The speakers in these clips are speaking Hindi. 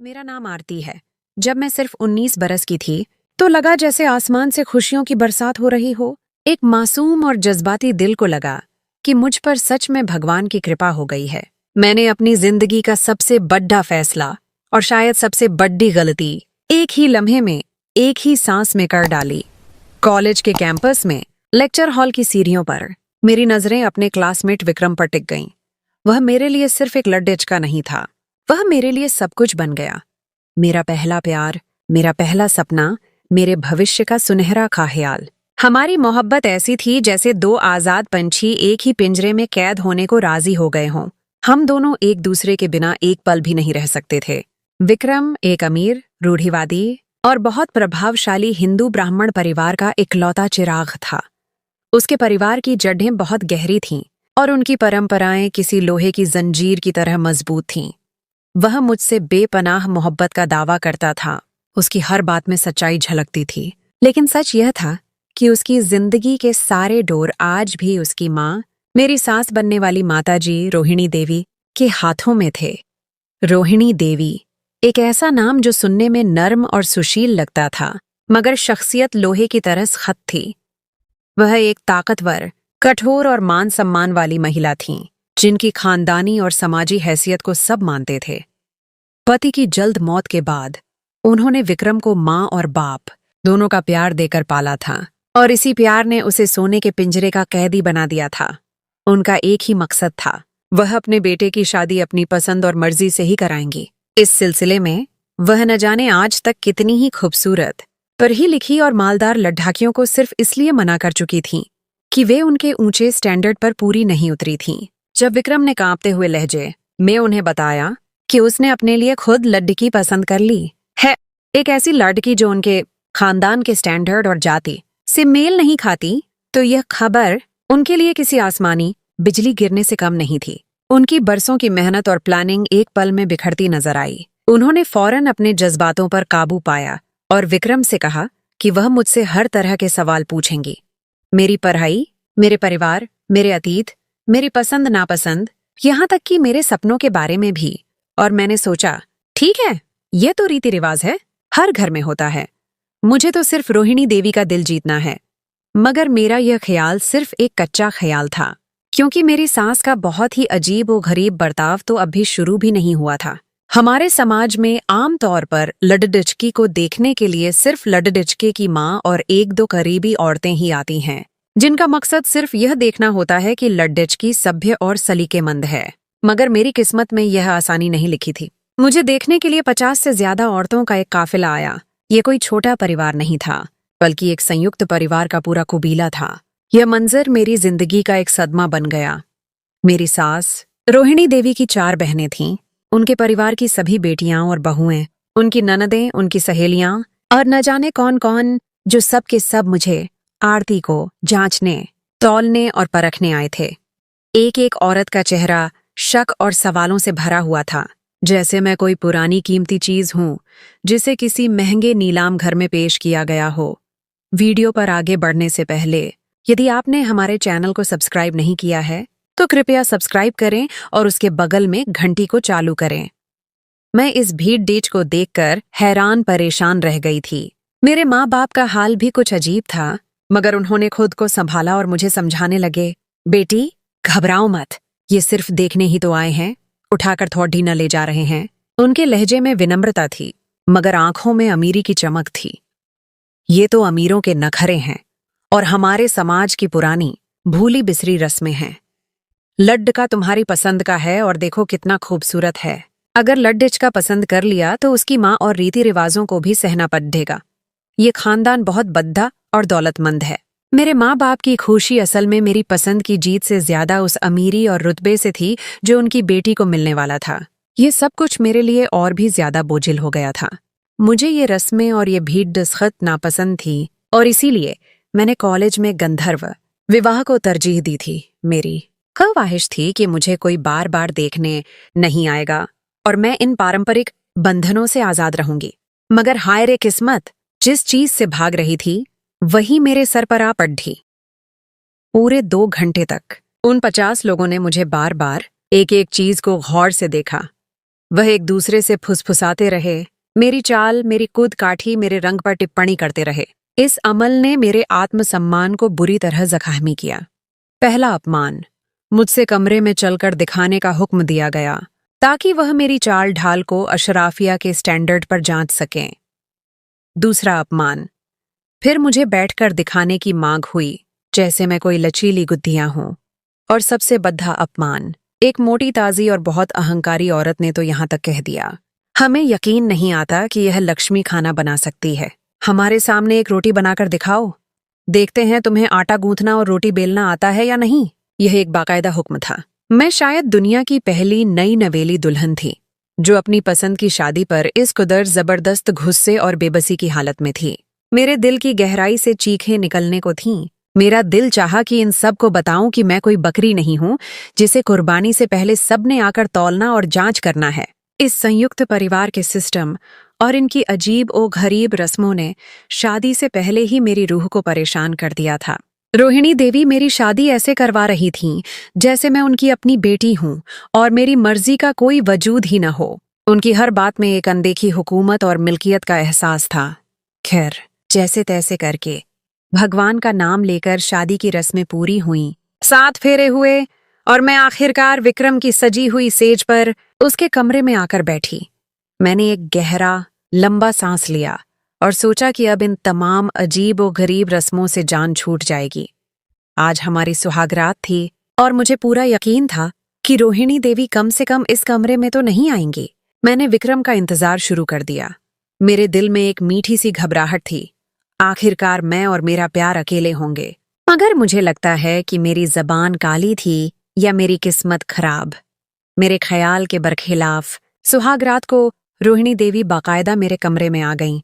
मेरा नाम आरती है। जब मैं सिर्फ 19 बरस की थी तो लगा जैसे आसमान से खुशियों की बरसात हो रही हो। एक मासूम और जज्बाती दिल को लगा कि मुझ पर सच में भगवान की कृपा हो गई है। मैंने अपनी जिंदगी का सबसे बड़ा फैसला और शायद सबसे बड़ी गलती एक ही लम्हे में, एक ही सांस में कर डाली। कॉलेज के कैंपस में लेक्चर हॉल की सीढ़ियों पर मेरी नजरें अपने क्लासमेट विक्रम पर टिक गईं। वह मेरे लिए सिर्फ एक लड्डेच नहीं था, वह मेरे लिए सब कुछ बन गया। मेरा पहला प्यार, मेरा पहला सपना, मेरे भविष्य का सुनहरा ख्याल। हमारी मोहब्बत ऐसी थी जैसे दो आजाद पंछी एक ही पिंजरे में कैद होने को राजी हो गए हों। हम दोनों एक दूसरे के बिना एक पल भी नहीं रह सकते थे। विक्रम एक अमीर, रूढ़िवादी और बहुत प्रभावशाली हिंदू ब्राह्मण परिवार का इकलौता चिराग था। उसके परिवार की जड़ें बहुत गहरी थीं और उनकी परंपराएं किसी लोहे की जंजीर की तरह मजबूत थीं। वह मुझसे बेपनाह मोहब्बत का दावा करता था। उसकी हर बात में सच्चाई झलकती थी, लेकिन सच यह था कि उसकी जिंदगी के सारे डोर आज भी उसकी माँ, मेरी सास बनने वाली माताजी रोहिणी देवी के हाथों में थे। रोहिणी देवी, एक ऐसा नाम जो सुनने में नर्म और सुशील लगता था, मगर शख्सियत लोहे की तरह सख्त थी। वह एक ताकतवर, कठोर और मान सम्मान वाली महिला थीं, जिनकी खानदानी और समाजी हैसियत को सब मानते थे। पति की जल्द मौत के बाद उन्होंने विक्रम को माँ और बाप दोनों का प्यार देकर पाला था, और इसी प्यार ने उसे सोने के पिंजरे का कैदी बना दिया था। उनका एक ही मकसद था, वह अपने बेटे की शादी अपनी पसंद और मर्जी से ही कराएंगी। इस सिलसिले में वह न जाने आज तक कितनी ही खूबसूरत, पढ़ी लिखी और मालदार लड्ढाकियों को सिर्फ इसलिए मना कर चुकी थीं कि वे उनके ऊंचे स्टैंडर्ड पर पूरी नहीं उतरी थीं। जब विक्रम ने कांपते हुए लहजे में उन्हें बताया कि उसने अपने लिए खुद लड़की पसंद कर ली है, एक ऐसी लड़की जो उनके खानदान के स्टैंडर्ड और जाति से मेल नहीं खाती, तो यह खबर उनके लिए किसी आसमानी बिजली गिरने से कम नहीं थी। उनकी बरसों की मेहनत और प्लानिंग एक पल में बिखरती नजर आई। उन्होंने फौरन अपने जज्बातों पर काबू पाया और विक्रम से कहा कि वह मुझसे हर तरह के सवाल पूछेंगी। मेरी पढ़ाई, मेरे परिवार, मेरे अतीत, मेरी पसंद नापसंद, यहाँ तक कि मेरे सपनों के बारे में भी। और मैंने सोचा, ठीक है, ये तो रीति रिवाज है, हर घर में होता है। मुझे तो सिर्फ रोहिणी देवी का दिल जीतना है। मगर मेरा यह ख्याल सिर्फ एक कच्चा ख्याल था, क्योंकि मेरी सास का बहुत ही अजीब और गरीब बर्ताव तो अभी शुरू भी नहीं हुआ था। हमारे समाज में आम तौर पर लड्डुचकी को देखने के लिए सिर्फ लड्डुचके की माँ और एक दो करीबी औरतें ही आती हैं, जिनका मकसद सिर्फ यह देखना होता है कि लड्डुचकी सभ्य और सलीकेमंद है। मगर मेरी किस्मत में यह आसानी नहीं लिखी थी। मुझे देखने के लिए 50 से ज्यादा औरतों का एक काफिला आया। ये कोई छोटा परिवार नहीं था, बल्कि एक संयुक्त परिवार का पूरा कुबीला था। यह मंजर मेरी जिंदगी का एक सदमा बन गया। मेरी सास रोहिणी देवी की 4 बहनें थीं, उनके परिवार की सभी बेटियां और बहुएं, उनकी ननदें, उनकी सहेलियां और न जाने कौन कौन, जो सब के सब मुझे, आरती को जांचने, तौलने और परखने आए थे। एक एक औरत का चेहरा शक और सवालों से भरा हुआ था, जैसे मैं कोई पुरानी कीमती चीज हूं जिसे किसी महंगे नीलाम घर में पेश किया गया हो। वीडियो पर आगे बढ़ने से पहले यदि आपने हमारे चैनल को सब्सक्राइब नहीं किया है तो कृपया सब्सक्राइब करें और उसके बगल में घंटी को चालू करें। मैं इस भीड़ डीच को देखकर हैरान परेशान रह गई थी। मेरे माँ बाप का हाल भी कुछ अजीब था, मगर उन्होंने खुद को संभाला और मुझे समझाने लगे, बेटी घबराओ मत, ये सिर्फ देखने ही तो आए हैं, उठाकर थोड़ी न ले जा रहे हैं। उनके लहजे में विनम्रता थी, मगर आंखों में अमीरी की चमक थी। ये तो अमीरों के नखरे हैं और हमारे समाज की पुरानी भूली बिसरी रस्में हैं। लड्डका तुम्हारी पसंद का है और देखो कितना खूबसूरत है। अगर लड्डिच का पसंद कर लिया तो उसकी माँ और रीति रिवाजों को भी सहना पड़ेगा। ये खानदान बहुत बद्दा और दौलतमंद है। मेरे माँ बाप की खुशी असल में मेरी पसंद की जीत से ज्यादा उस अमीरी और रुतबे से थी जो उनकी बेटी को मिलने वाला था। ये सब कुछ मेरे लिए और भी ज्यादा बोझिल हो गया था। मुझे ये रस्में और ये भीड़ दस्तखत नापसंद थी, और इसीलिए मैंने कॉलेज में गंधर्व विवाह को तरजीह दी थी। मेरी ख्वाहिश थी कि मुझे कोई बार बार देखने नहीं आएगा और मैं इन पारंपरिक बंधनों से आजाद रहूंगी। मगर हाय रे किस्मत, जिस चीज से भाग रही थी वही मेरे सर पर आ पड़ी। पूरे 2 घंटे तक उन 50 लोगों ने मुझे बार बार एक एक चीज को गौर से देखा। वह एक दूसरे से फुसफुसाते रहे, मेरी चाल, मेरी कूद काठी, मेरे रंग पर टिप्पणी करते रहे। इस अमल ने मेरे आत्मसम्मान को बुरी तरह जख्मी किया। पहला अपमान, मुझसे कमरे में चलकर दिखाने का हुक्म दिया गया ताकि वह मेरी चाल ढाल को अशराफिया के स्टैंडर्ड पर जांच सकें। दूसरा अपमान, फिर मुझे बैठकर दिखाने की मांग हुई जैसे मैं कोई लचीली गुद्धियां हूं। और सबसे बद्धा अपमान, एक मोटी ताजी और बहुत अहंकारी औरत ने तो यहां तक कह दिया, हमें यकीन नहीं आता कि यह लक्ष्मी खाना बना सकती है। हमारे सामने एक रोटी बनाकर दिखाओ, देखते हैं तुम्हें आटा गूंथना और रोटी बेलना आता है या नहीं। यह एक बाकायदा हुक्म था। मैं शायद दुनिया की पहली नई नवेली दुल्हन थी जो अपनी पसंद की शादी पर इस कदर जबरदस्त गुस्से और बेबसी की हालत में थी। मेरे दिल की गहराई से चीखें निकलने को थीं। मेरा दिल चाहा कि इन सब को बताऊं कि मैं कोई बकरी नहीं हूं जिसे कुर्बानी से पहले सबने आकर तौलना और जांच करना है। इस संयुक्त परिवार के सिस्टम और इनकी अजीब और गरीब रस्मों ने शादी से पहले ही मेरी रूह को परेशान कर दिया था। रोहिणी देवी मेरी शादी ऐसे करवा रही थीं जैसे मैं उनकी अपनी बेटी हूं और मेरी मर्जी का कोई वजूद ही न हो। उनकी हर बात में एक अनदेखी हुकूमत और मिल्कियत का एहसास था। खैर, जैसे तैसे करके भगवान का नाम लेकर शादी की रस्में पूरी हुईं। 7 फेरे हुए और मैं आखिरकार विक्रम की सजी हुई सेज पर उसके कमरे में आकर बैठी। मैंने एक गहरा लंबा सांस लिया और सोचा कि अब इन तमाम अजीब और गरीब रस्मों से जान छूट जाएगी। आज हमारी सुहागरात थी और मुझे पूरा यकीन था कि रोहिणी देवी कम से कम इस कमरे में तो नहीं आएंगी। मैंने विक्रम का इंतजार शुरू कर दिया। मेरे दिल में एक मीठी सी घबराहट थी। आखिरकार मैं और मेरा प्यार अकेले होंगे। मगर मुझे लगता है कि मेरी जबान काली थी या मेरी किस्मत खराब। मेरे ख्याल के बरखिलाफ सुहागरात को रोहिणी देवी बाकायदा मेरे कमरे में आ गईं।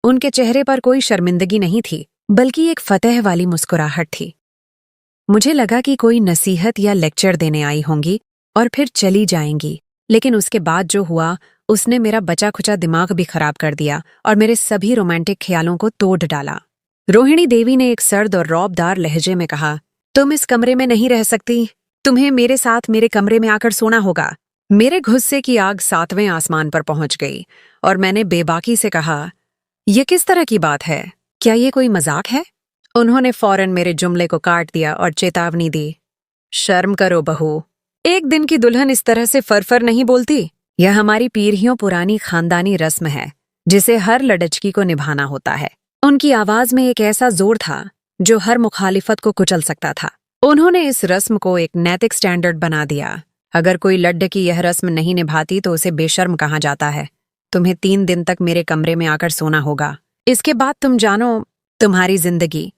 उनके चेहरे पर कोई शर्मिंदगी नहीं थी, बल्कि एक फतेह वाली मुस्कुराहट थी। मुझे लगा कि कोई नसीहत या लेक्चर देने आई होंगी और फिर चली जाएंगी, लेकिन उसके बाद जो हुआ उसने मेरा बचा खुचा दिमाग भी खराब कर दिया और मेरे सभी रोमांटिक ख्यालों को तोड़ डाला। रोहिणी देवी ने एक सर्द और रौबदार लहजे में कहा, तुम इस कमरे में नहीं रह सकती। तुम्हें मेरे साथ मेरे कमरे में आकर सोना होगा। मेरे गुस्से की आग 7वें आसमान पर पहुंच गई और मैंने बेबाकी से कहा, यह किस तरह की बात है? क्या ये कोई मजाक है? उन्होंने फौरन मेरे जुमले को काट दिया और चेतावनी दी, शर्म करो बहू, एक दिन की दुल्हन इस तरह से फरफर नहीं बोलती। यह हमारी पीढ़ियों पुरानी खानदानी रस्म है जिसे हर लड़चकी को निभाना होता है। उनकी आवाज में एक ऐसा जोर था जो हर मुखालिफत को कुचल सकता था। उन्होंने इस रस्म को एक नैतिक स्टैंडर्ड बना दिया। अगर कोई लड़की यह रस्म नहीं निभाती तो उसे बेशर्म कहा जाता है। तुम्हें 3 दिन तक मेरे कमरे में आकर सोना होगा। इसके बाद तुम जानो तुम्हारी जिंदगी।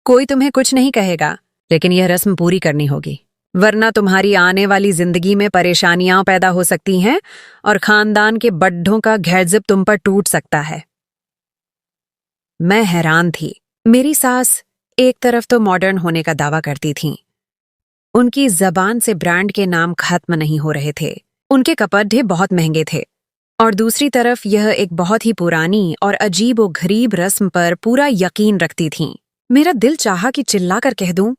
कोई तुम्हें कुछ नहीं कहेगा, लेकिन यह रस्म पूरी करनी होगी, वरना तुम्हारी आने वाली जिंदगी में परेशानियां पैदा हो सकती हैं और खानदान के बड्ढों का घेरजिप तुम पर टूट सकता है। मैं हैरान थी। मेरी सास एक तरफ तो मॉडर्न होने का दावा करती थीं। उनकी जबान से ब्रांड के नाम खत्म नहीं हो रहे थे। उनके कपड़े बहुत महंगे थे। और दूसरी तरफ यह एक बहुत ही पुरानी और अजीब व गरीब रस्म पर पूरा यकीन रखती थीं। मेरा दिल चाहा कि चिल्लाकर कह दूं,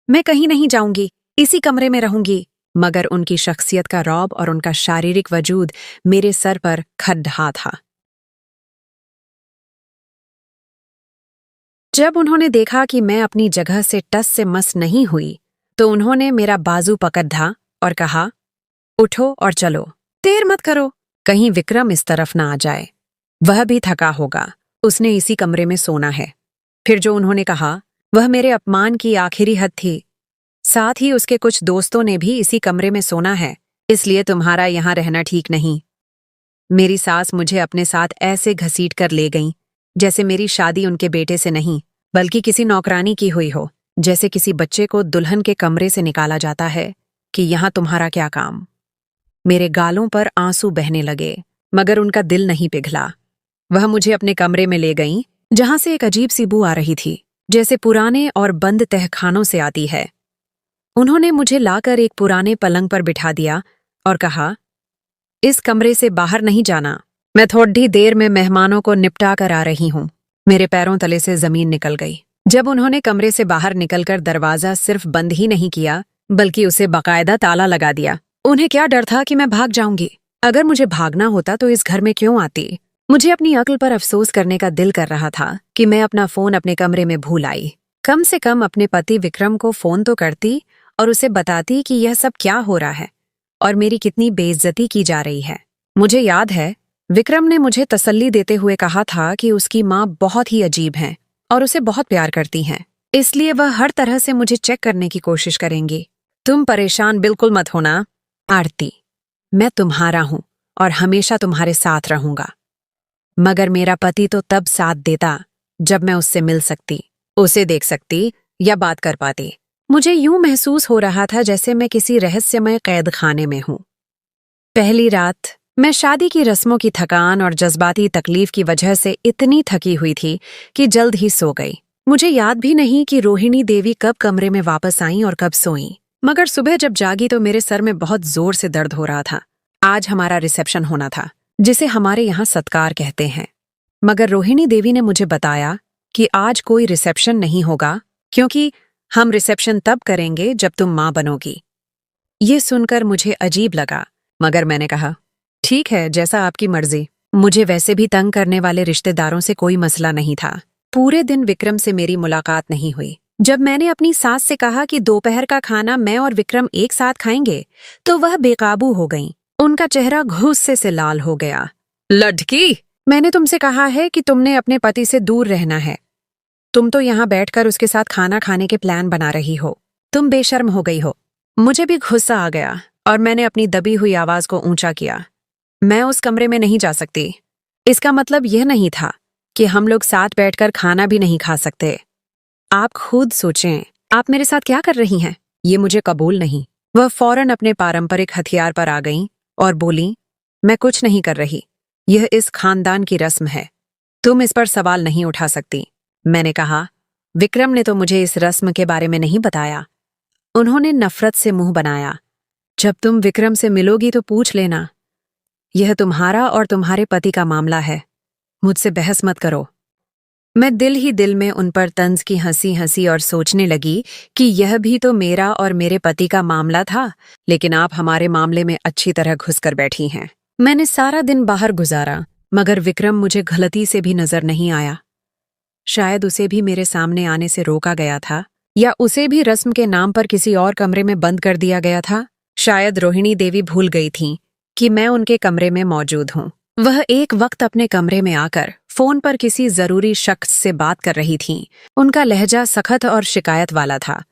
मैं कहीं नहीं जाऊंगी, इसी कमरे में रहूंगी। मगर उनकी शख्सियत का रौब और उनका शारीरिक वजूद मेरे सर पर खड्डा था। जब उन्होंने देखा कि मैं अपनी जगह से टस से मस नहीं हुई, तो उन्होंने मेरा बाजू पकड़ा और कहा, उठो और चलो, देर मत करो, कहीं विक्रम इस तरफ ना आ जाए। वह भी थका होगा, उसने इसी कमरे में सोना है। फिर जो उन्होंने कहा वह मेरे अपमान की आखिरी हद थी। साथ ही उसके कुछ दोस्तों ने भी इसी कमरे में सोना है, इसलिए तुम्हारा यहां रहना ठीक नहीं। मेरी सास मुझे अपने साथ ऐसे घसीट कर ले गईं जैसे मेरी शादी उनके बेटे से नहीं बल्कि किसी नौकरानी की हुई हो। जैसे किसी बच्चे को दुल्हन के कमरे से निकाला जाता है कि यहां तुम्हारा क्या काम। मेरे गालों पर आंसू बहने लगे, मगर उनका दिल नहीं पिघला। वह मुझे अपने कमरे में ले गईं, जहां से एक अजीब सी बू आ रही थी, जैसे पुराने और बंद तहखानों से आती है। उन्होंने मुझे लाकर एक पुराने पलंग पर बिठा दिया और कहा, इस कमरे से बाहर नहीं जाना। मैं थोड़ी देर में मेहमानों को निपटा कर आ रही हूं। मेरे पैरों तले से जमीन निकल गई जब उन्होंने कमरे से बाहर निकलकर दरवाजा सिर्फ बंद ही नहीं किया बल्कि उसे बाकायदा ताला लगा दिया। उन्हें क्या डर था कि मैं भाग जाऊंगी। अगर मुझे भागना होता तो इस घर में क्यों आती। मुझे अपनी अक्ल पर अफसोस करने का दिल कर रहा था कि मैं अपना फोन अपने कमरे में भूल आई। कम से कम अपने पति विक्रम को फोन तो करती और उसे बताती कि यह सब क्या हो रहा है और मेरी कितनी बेइज्जती की जा रही है। मुझे याद है विक्रम ने मुझे तसल्ली देते हुए कहा था कि उसकी माँ बहुत ही अजीब हैं और उसे बहुत प्यार करती हैं, इसलिए वह हर तरह से मुझे चेक करने की कोशिश करेंगी। तुम परेशान बिल्कुल मत होना आरती, मैं तुम्हारा हूं और हमेशा तुम्हारे साथ रहूंगा। मगर मेरा पति तो तब साथ देता जब मैं उससे मिल सकती, उसे देख सकती या बात कर पाती। मुझे यूं महसूस हो रहा था जैसे मैं किसी रहस्यमय कैद खाने में हूं। पहली रात मैं शादी की रस्मों की थकान और जज्बाती तकलीफ की वजह से इतनी थकी हुई थी कि जल्द ही सो गई। मुझे याद भी नहीं कि रोहिणी देवी कब कमरे में वापस आईं और कब सोईं। मगर सुबह जब जागी तो मेरे सर में बहुत जोर से दर्द हो रहा था। आज हमारा रिसेप्शन होना था, जिसे हमारे यहाँ सत्कार कहते हैं। मगर रोहिणी देवी ने मुझे बताया कि आज कोई रिसेप्शन नहीं होगा, क्योंकि हम रिसेप्शन तब करेंगे जब तुम माँ बनोगी। ये सुनकर मुझे अजीब लगा, मगर मैंने कहा ठीक है, जैसा आपकी मर्जी। मुझे वैसे भी तंग करने वाले रिश्तेदारों से कोई मसला नहीं था। पूरे दिन विक्रम से मेरी मुलाकात नहीं हुई। जब मैंने अपनी सास से कहा कि दोपहर का खाना मैं और विक्रम एक साथ खाएंगे तो वह बेकाबू हो गईं। उनका चेहरा गुस्से से लाल हो गया। लड़की, मैंने तुमसे कहा है कि तुमने अपने पति से दूर रहना है। तुम तो यहाँ बैठकर उसके साथ खाना खाने के प्लान बना रही हो। तुम बेशर्म हो गई हो। मुझे भी गुस्सा आ गया और मैंने अपनी दबी हुई आवाज को ऊंचा किया। मैं उस कमरे में नहीं जा सकती। इसका मतलब यह नहीं था कि हम लोग साथ बैठकर खाना भी नहीं खा सकते। आप खुद सोचें, आप मेरे साथ क्या कर रही हैं? ये मुझे कबूल नहीं। वह फौरन अपने पारंपरिक हथियार पर आ गईं और बोली, मैं कुछ नहीं कर रही। यह इस खानदान की रस्म है। तुम इस पर सवाल नहीं उठा सकती। मैंने कहा, विक्रम ने तो मुझे इस रस्म के बारे में नहीं बताया। उन्होंने नफरत से मुंह बनाया। जब तुम विक्रम से मिलोगी तो पूछ लेना। यह तुम्हारा और तुम्हारे पति का मामला है। मुझसे बहस मत करो। मैं दिल ही दिल में उन पर तंज की हंसी हंसी और सोचने लगी कि यह भी तो मेरा और मेरे पति का मामला था, लेकिन आप हमारे मामले में अच्छी तरह घुसकर बैठी हैं। मैंने सारा दिन बाहर गुजारा, मगर विक्रम मुझे गलती से भी नजर नहीं आया। शायद उसे भी मेरे सामने आने से रोका गया था, या उसे भी रस्म के नाम पर किसी और कमरे में बंद कर दिया गया था। शायद रोहिणी देवी भूल गई थी कि मैं उनके कमरे में मौजूद हूँ। वह एक वक्त अपने कमरे में आकर फोन पर किसी जरूरी शख्स से बात कर रही थीं। उनका लहजा सख्त और शिकायत वाला था।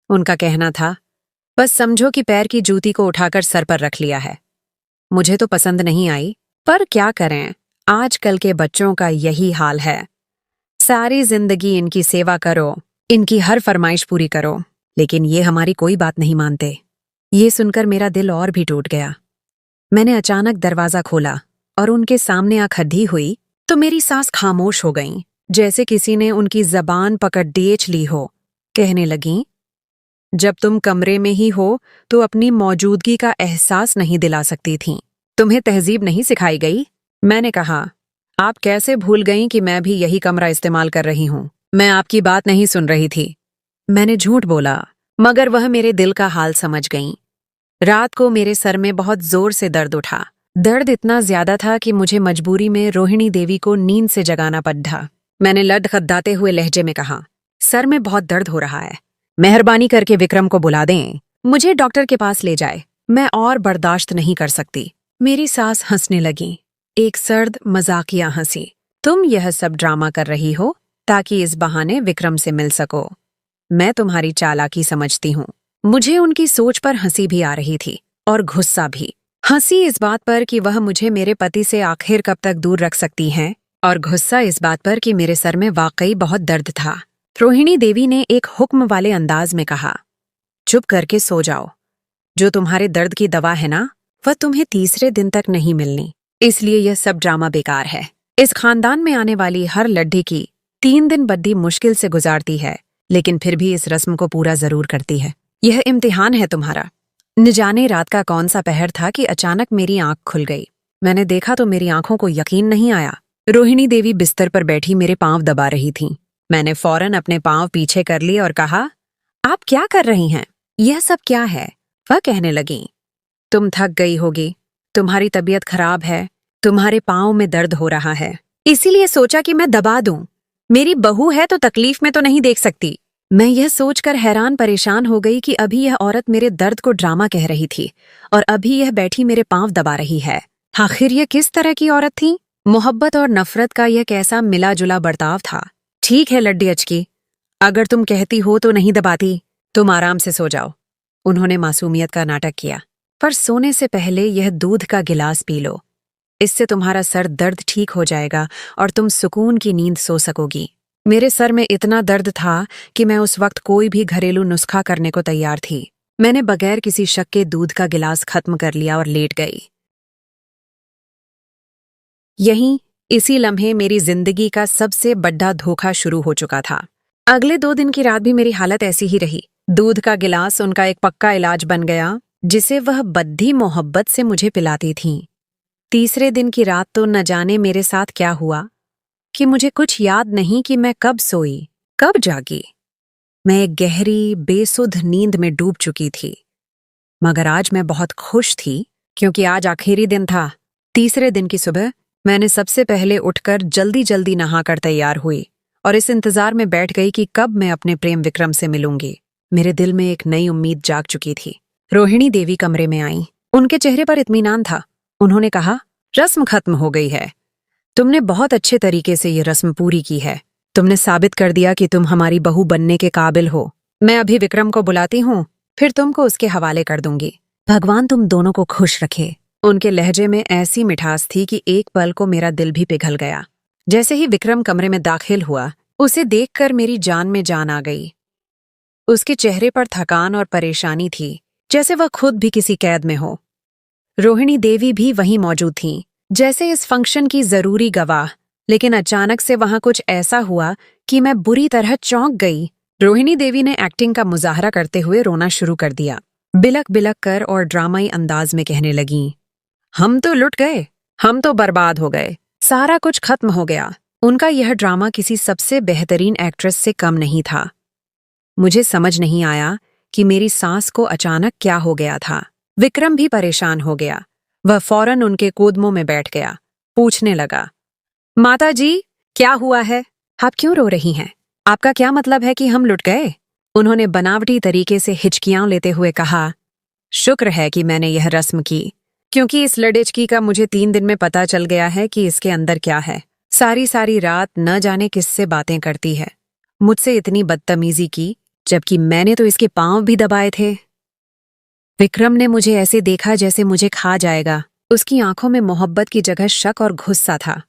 उनका कहना था, बस समझो कि पैर की जूती को उठाकर सर पर रख लिया है। मुझे तो पसंद नहीं आई, पर क्या करें, आजकल के बच्चों का यही हाल है। सारी जिंदगी इनकी सेवा करो, इनकी हर फरमाइश पूरी करो, लेकिन ये हमारी कोई बात नहीं मानते। ये सुनकर मेरा दिल और भी टूट गया। मैंने अचानक दरवाजा खोला और उनके सामने आ खड़ी हुई तो मेरी सांस खामोश हो गईं, जैसे किसी ने उनकी जबान पकड़ डेच ली हो। कहने लगीं, जब तुम कमरे में ही हो तो अपनी मौजूदगी का एहसास नहीं दिला सकती थीं। तुम्हें तहजीब नहीं सिखाई गई? मैंने कहा, आप कैसे भूल गईं कि मैं भी यही कमरा इस्तेमाल कर रही हूं? मैं आपकी बात नहीं सुन रही थी। मैंने झूठ बोला, मगर वह मेरे दिल का हाल समझ गईं। रात को मेरे सर में बहुत जोर से दर्द उठा। दर्द इतना ज्यादा था कि मुझे मजबूरी में रोहिणी देवी को नींद से जगाना पड़ा। मैंने लड़खड़ाते हुए लहजे में कहा, सर में बहुत दर्द हो रहा है। मेहरबानी करके विक्रम को बुला दें। मुझे डॉक्टर के पास ले जाए। मैं और बर्दाश्त नहीं कर सकती। मेरी सास हंसने लगी, एक सर्द मजाकिया हंसी। तुम यह सब ड्रामा कर रही हो ताकि इस बहाने विक्रम से मिल सको। मैं तुम्हारी चालाकी समझती हूँ। मुझे उनकी सोच पर हंसी भी आ रही थी और गुस्सा भी। हंसी इस बात पर कि वह मुझे मेरे पति से आखिर कब तक दूर रख सकती हैं, और गुस्सा इस बात पर कि मेरे सर में वाकई बहुत दर्द था। रोहिणी देवी ने एक हुक्म वाले अंदाज में कहा, चुप करके सो जाओ। जो तुम्हारे दर्द की दवा है ना, वह तुम्हें तीसरे दिन तक नहीं मिलनी। इसलिए यह सब ड्रामा बेकार है। इस खानदान में आने वाली हर लड्ढी की 3 दिन बद्दी मुश्किल से गुजारती है, लेकिन फिर भी इस रस्म को पूरा जरूर करती है। यह इम्तिहान है तुम्हारा। न जाने रात का कौन सा पहर था कि अचानक मेरी आंख खुल गई। मैंने देखा तो मेरी आंखों को यकीन नहीं आया। रोहिणी देवी बिस्तर पर बैठी मेरे पांव दबा रही थीं। मैंने फौरन अपने पांव पीछे कर लिए और कहा, आप क्या कर रही हैं? यह सब क्या है? वह कहने लगी, तुम थक गई होगी, तुम्हारी तबीयत खराब है, तुम्हारे पाँव में दर्द हो रहा है, इसीलिए सोचा कि मैं दबा दूं। मेरी बहू है तो तकलीफ में तो नहीं देख सकती। मैं यह सोचकर हैरान परेशान हो गई कि अभी यह औरत मेरे दर्द को ड्रामा कह रही थी और अभी यह बैठी मेरे पांव दबा रही है। आखिर यह किस तरह की औरत थी? मोहब्बत और नफरत का यह कैसा मिला जुला बर्ताव था। ठीक है लड्डी अचकी, अगर तुम कहती हो तो नहीं दबाती, तुम आराम से सो जाओ। उन्होंने मासूमियत का नाटक किया। पर सोने से पहले यह दूध का गिलास पी लो, इससे तुम्हारा सर दर्द ठीक हो जाएगा और तुम सुकून की नींद सो सकोगी। मेरे सर में इतना दर्द था कि मैं उस वक्त कोई भी घरेलू नुस्खा करने को तैयार थी। मैंने बगैर किसी शक के दूध का गिलास खत्म कर लिया और लेट गई। यहीं इसी लम्हे मेरी जिंदगी का सबसे बड़ा धोखा शुरू हो चुका था। अगले 2 दिन की रात भी मेरी हालत ऐसी ही रही। दूध का गिलास उनका एक पक्का इलाज बन गया, जिसे वह बद्धी मोहब्बत से मुझे पिलाती थीं। तीसरे दिन की रात तो न जाने मेरे साथ क्या हुआ कि मुझे कुछ याद नहीं कि मैं कब सोई, कब जागी। मैं एक गहरी बेसुध नींद में डूब चुकी थी। मगर आज मैं बहुत खुश थी क्योंकि आज आखिरी दिन था। तीसरे दिन की सुबह मैंने सबसे पहले उठकर जल्दी जल्दी नहाकर तैयार हुई और इस इंतजार में बैठ गई कि कब मैं अपने प्रेम विक्रम से मिलूंगी। मेरे दिल में एक नई उम्मीद जाग चुकी थी। रोहिणी देवी कमरे में आईं। उनके चेहरे पर इत्मीनान था। उन्होंने कहा, रस्म खत्म हो गई है। तुमने बहुत अच्छे तरीके से ये रस्म पूरी की है। तुमने साबित कर दिया कि तुम हमारी बहू बनने के काबिल हो। मैं अभी विक्रम को बुलाती हूँ, फिर तुमको उसके हवाले कर दूंगी। भगवान तुम दोनों को खुश रखे। उनके लहजे में ऐसी मिठास थी कि एक पल को मेरा दिल भी पिघल गया। जैसे ही विक्रम कमरे में दाखिल हुआ, उसे देखकर मेरी जान में जान आ गई। उसके चेहरे पर थकान और परेशानी थी, जैसे वह खुद भी किसी कैद में हो। रोहिणी देवी भी वहीं मौजूद थीं, जैसे इस फंक्शन की जरूरी गवाह। लेकिन अचानक से वहां कुछ ऐसा हुआ कि मैं बुरी तरह चौंक गई। रोहिणी देवी ने एक्टिंग का मुजाहरा करते हुए रोना शुरू कर दिया। बिलक बिलक कर और ड्रामाई अंदाज में कहने लगीं, हम तो लुट गए, हम तो बर्बाद हो गए, सारा कुछ खत्म हो गया। उनका यह ड्रामा किसी सबसे बेहतरीन एक्ट्रेस से कम नहीं था। मुझे समझ नहीं आया कि मेरी सास को अचानक क्या हो गया था। विक्रम भी परेशान हो गया। वह फौरन उनके कूदमों में बैठ गया। पूछने लगा, माता जी क्या हुआ है? आप क्यों रो रही हैं? आपका क्या मतलब है कि हम लुट गए? उन्होंने बनावटी तरीके से हिचकियां लेते हुए कहा, शुक्र है कि मैंने यह रस्म की, क्योंकि इस लड़ेचकी का मुझे 3 दिन में पता चल गया है कि इसके अंदर क्या है। सारी सारी रात न जाने किससे बातें करती है। मुझसे इतनी बदतमीजी की, जबकि मैंने तो इसके पांव भी दबाए थे। विक्रम ने मुझे ऐसे देखा जैसे मुझे खा जाएगा। उसकी आंखों में मोहब्बत की जगह शक और गुस्सा था।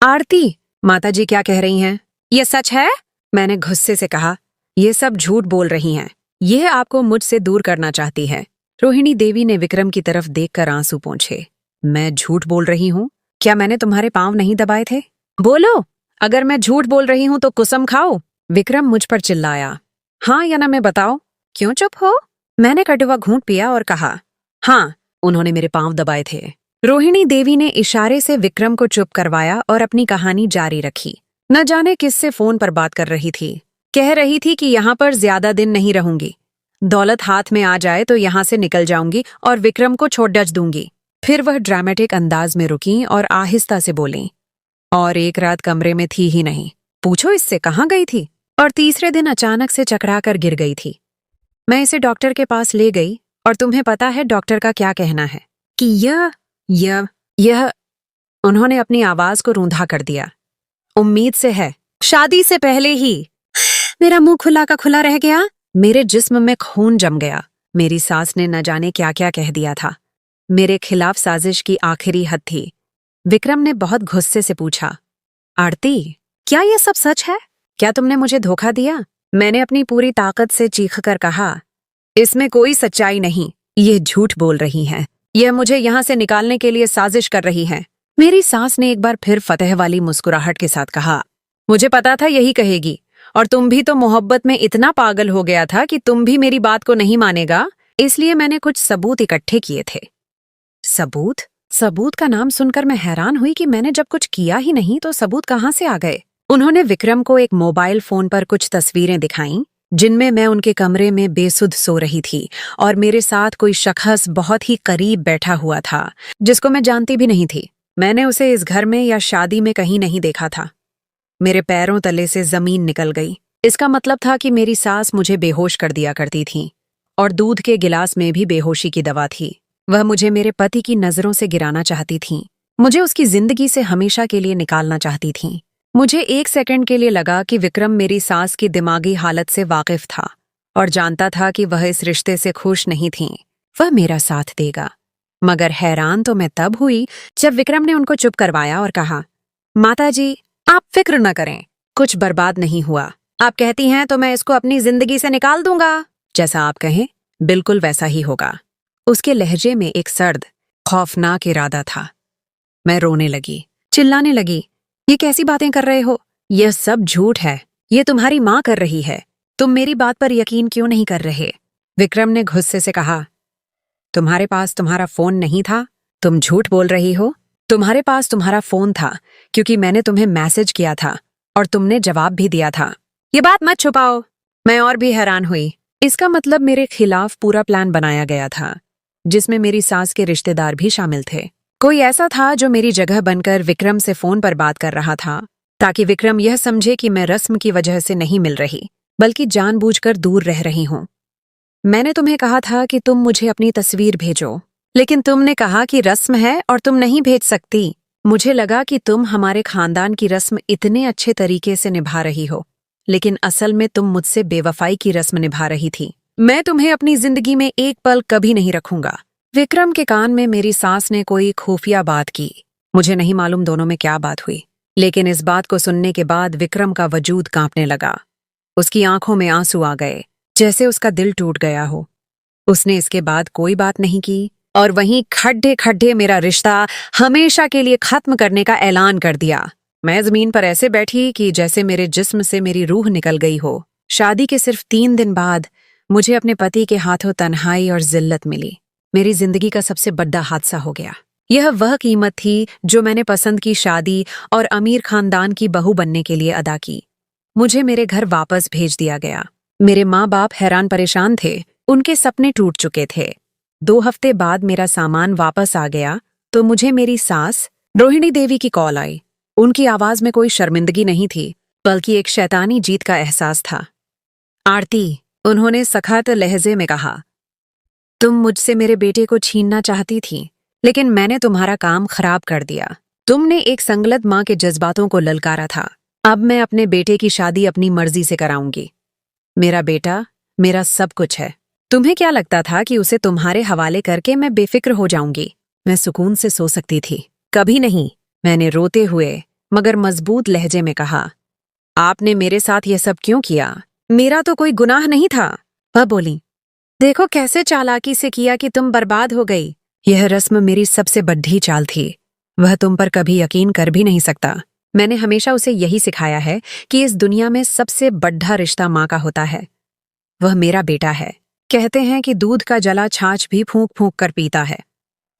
आरती, माताजी क्या कह रही हैं? ये सच है? मैंने गुस्से से कहा, ये सब झूठ बोल रही हैं। यह आपको मुझसे दूर करना चाहती है। रोहिणी देवी ने विक्रम की तरफ देखकर आंसू पोंछे। मैं झूठ बोल रही हूँ? क्या मैंने तुम्हारे पांव नहीं दबाए थे? बोलो, अगर मैं झूठ बोल रही हूँ तो कसम खाओ। विक्रम मुझ पर चिल्लाया। हाँ या ना मैं बताओ? क्यों चुप हो? मैंने कटवा घूंट पिया और कहा, हाँ, उन्होंने मेरे पांव दबाए थे। रोहिणी देवी ने इशारे से विक्रम को चुप करवाया और अपनी कहानी जारी रखी। न जाने किससे फोन पर बात कर रही थी। कह रही थी कि यहाँ पर ज्यादा दिन नहीं रहूंगी। दौलत हाथ में आ जाए तो यहाँ से निकल जाऊंगी और विक्रम को छोड़ डच दूंगी। फिर वह ड्रामेटिक अंदाज में रुकी और आहिस्ता से बोली, और एक रात कमरे में थी ही नहीं। पूछो इससे कहाँ गई थी? और तीसरे दिन अचानक से चकरा कर गिर गई थी। मैं इसे डॉक्टर के पास ले गई और तुम्हें पता है डॉक्टर का क्या कहना है कि यह उन्होंने अपनी आवाज को रूंधा कर दिया। उम्मीद से है, शादी से पहले ही। मेरा मुंह खुला का खुला रह गया। मेरे जिस्म में खून जम गया। मेरी सास ने न जाने क्या क्या कह दिया था। मेरे खिलाफ साजिश की आखिरी हद थी। विक्रम ने बहुत गुस्से से पूछा, आरती, क्या यह सब सच है? क्या तुमने मुझे धोखा दिया? मैंने अपनी पूरी ताकत से चीखकर कहा, इसमें कोई सच्चाई नहीं। ये झूठ बोल रही हैं। यह मुझे यहाँ से निकालने के लिए साजिश कर रही हैं। मेरी सास ने एक बार फिर फतेह वाली मुस्कुराहट के साथ कहा, मुझे पता था यही कहेगी, और तुम भी तो मोहब्बत में इतना पागल हो गया था कि तुम भी मेरी बात को नहीं मानेगा, इसलिए मैंने कुछ सबूत इकट्ठे किए थे। सबूत? सबूत का नाम सुनकर मैं हैरान हुई कि मैंने जब कुछ किया ही नहीं तो सबूत कहाँ से आ गए। उन्होंने विक्रम को एक मोबाइल फोन पर कुछ तस्वीरें दिखाईं जिनमें मैं उनके कमरे में बेसुध सो रही थी और मेरे साथ कोई शख्स बहुत ही करीब बैठा हुआ था जिसको मैं जानती भी नहीं थी। मैंने उसे इस घर में या शादी में कहीं नहीं देखा था। मेरे पैरों तले से जमीन निकल गई। इसका मतलब था कि मेरी सास मुझे बेहोश कर दिया करती थी और दूध के गिलास में भी बेहोशी की दवा थी। वह मुझे मेरे पति की नजरों से गिराना चाहती थीं। मुझे उसकी जिंदगी से हमेशा के लिए निकालना चाहती थीं। मुझे एक सेकंड के लिए लगा कि विक्रम मेरी सास की दिमागी हालत से वाकिफ था और जानता था कि वह इस रिश्ते से खुश नहीं थीं। वह मेरा साथ देगा। मगर हैरान तो मैं तब हुई जब विक्रम ने उनको चुप करवाया और कहा, माताजी, आप फिक्र न करें, कुछ बर्बाद नहीं हुआ। आप कहती हैं तो मैं इसको अपनी जिंदगी से निकाल दूंगा। जैसा आप कहें बिल्कुल वैसा ही होगा। उसके लहजे में एक सर्द, खौफनाक इरादा था। मैं रोने लगी, चिल्लाने लगी, ये कैसी बातें कर रहे हो? यह सब झूठ है। ये तुम्हारी माँ कर रही है। तुम मेरी बात पर यकीन क्यों नहीं कर रहे? विक्रम ने गुस्से से कहा, तुम्हारे पास तुम्हारा फोन नहीं था? तुम झूठ बोल रही हो। तुम्हारे पास तुम्हारा फोन था क्योंकि मैंने तुम्हें मैसेज किया था और तुमने जवाब भी दिया था। ये बात मत छुपाओ। मैं और भी हैरान हुई। इसका मतलब मेरे खिलाफ पूरा प्लान बनाया गया था जिसमें मेरी सास के रिश्तेदार भी शामिल थे। कोई ऐसा था जो मेरी जगह बनकर विक्रम से फोन पर बात कर रहा था ताकि विक्रम यह समझे कि मैं रस्म की वजह से नहीं मिल रही बल्कि जानबूझकर दूर रह रही हूं। मैंने तुम्हें कहा था कि तुम मुझे अपनी तस्वीर भेजो, लेकिन तुमने कहा कि रस्म है और तुम नहीं भेज सकती। मुझे लगा कि तुम हमारे खानदान की रस्म इतने अच्छे तरीके से निभा रही हो, लेकिन असल में तुम मुझसे बेवफाई की रस्म निभा रही थी। मैं तुम्हें अपनी जिंदगी में एक पल कभी नहीं रखूंगा। विक्रम के कान में मेरी सास ने कोई खुफिया बात की। मुझे नहीं मालूम दोनों में क्या बात हुई, लेकिन इस बात को सुनने के बाद विक्रम का वजूद कांपने लगा। उसकी आंखों में आंसू आ गए, जैसे उसका दिल टूट गया हो। उसने इसके बाद कोई बात नहीं की और वहीं खड्डे खड्डे मेरा रिश्ता हमेशा के लिए खत्म करने का ऐलान कर दिया। मैं जमीन पर ऐसे बैठी कि जैसे मेरे जिस्म से मेरी रूह निकल गई हो। शादी के सिर्फ 3 दिन बाद मुझे अपने पति के हाथों तन्हाई और जिल्लत मिली। मेरी जिंदगी का सबसे बड़ा हादसा हो गया। यह वह कीमत थी जो मैंने पसंद की शादी और अमीर खानदान की बहू बनने के लिए अदा की। मुझे मेरे घर वापस भेज दिया गया। मेरे माँ बाप हैरान परेशान थे। उनके सपने टूट चुके थे। 2 हफ्ते बाद मेरा सामान वापस आ गया तो मुझे मेरी सास रोहिणी देवी की कॉल आई। उनकी आवाज में कोई शर्मिंदगी नहीं थी, बल्कि एक शैतानी जीत का एहसास था। आरती, उन्होंने सख्त लहजे में कहा, तुम मुझसे मेरे बेटे को छीनना चाहती थी, लेकिन मैंने तुम्हारा काम खराब कर दिया। तुमने एक संगलत माँ के जज्बातों को ललकारा था। अब मैं अपने बेटे की शादी अपनी मर्जी से कराऊंगी। मेरा बेटा मेरा सब कुछ है। तुम्हें क्या लगता था कि उसे तुम्हारे हवाले करके मैं बेफिक्र हो जाऊंगी? मैं सुकून से सो सकती थी? कभी नहीं। मैंने रोते हुए मगर मजबूत लहजे में कहा, आपने मेरे साथ यह सब क्यों किया? मेरा तो कोई गुनाह नहीं था। वह बोली, देखो कैसे चालाकी से किया कि तुम बर्बाद हो गई। यह रस्म मेरी सबसे बड़ी चाल थी। वह तुम पर कभी यकीन कर भी नहीं सकता। मैंने हमेशा उसे यही सिखाया है कि इस दुनिया में सबसे बड़ा रिश्ता माँ का होता है। वह मेरा बेटा है। कहते हैं कि दूध का जला छाछ भी फूंक फूंक कर पीता है।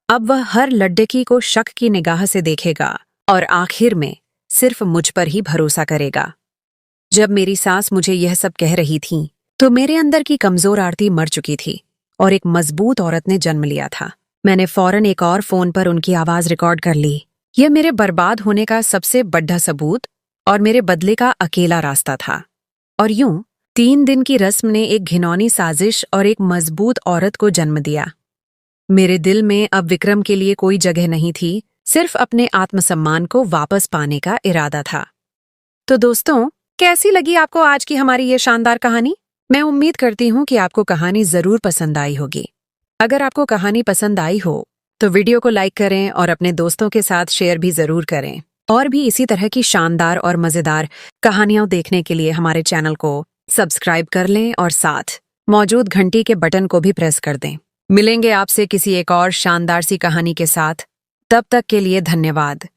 अब वह हर लड्डकी को शक की निगाह से देखेगा और आखिर में सिर्फ मुझ पर ही भरोसा करेगा। जब मेरी सास मुझे यह सब कह रही थी तो मेरे अंदर की कमजोर आरती मर चुकी थी और एक मजबूत औरत ने जन्म लिया था। मैंने फौरन एक और फोन पर उनकी आवाज रिकॉर्ड कर ली। यह मेरे बर्बाद होने का सबसे बड़ा सबूत और मेरे बदले का अकेला रास्ता था। और यूं 3 दिन की रस्म ने एक घिनौनी साजिश और एक मजबूत औरत को जन्म दिया। मेरे दिल में अब विक्रम के लिए कोई जगह नहीं थी, सिर्फ अपने आत्मसम्मान को वापस पाने का इरादा था। तो दोस्तों, कैसी लगी आपको आज की हमारी ये शानदार कहानी? मैं उम्मीद करती हूँ कि आपको कहानी जरूर पसंद आई होगी। अगर आपको कहानी पसंद आई हो तो वीडियो को लाइक करें और अपने दोस्तों के साथ शेयर भी जरूर करें। और भी इसी तरह की शानदार और मजेदार कहानियां देखने के लिए हमारे चैनल को सब्सक्राइब कर लें और साथ मौजूद घंटी के बटन को भी प्रेस कर दें। मिलेंगे आपसे किसी एक और शानदार सी कहानी के साथ। तब तक के लिए धन्यवाद।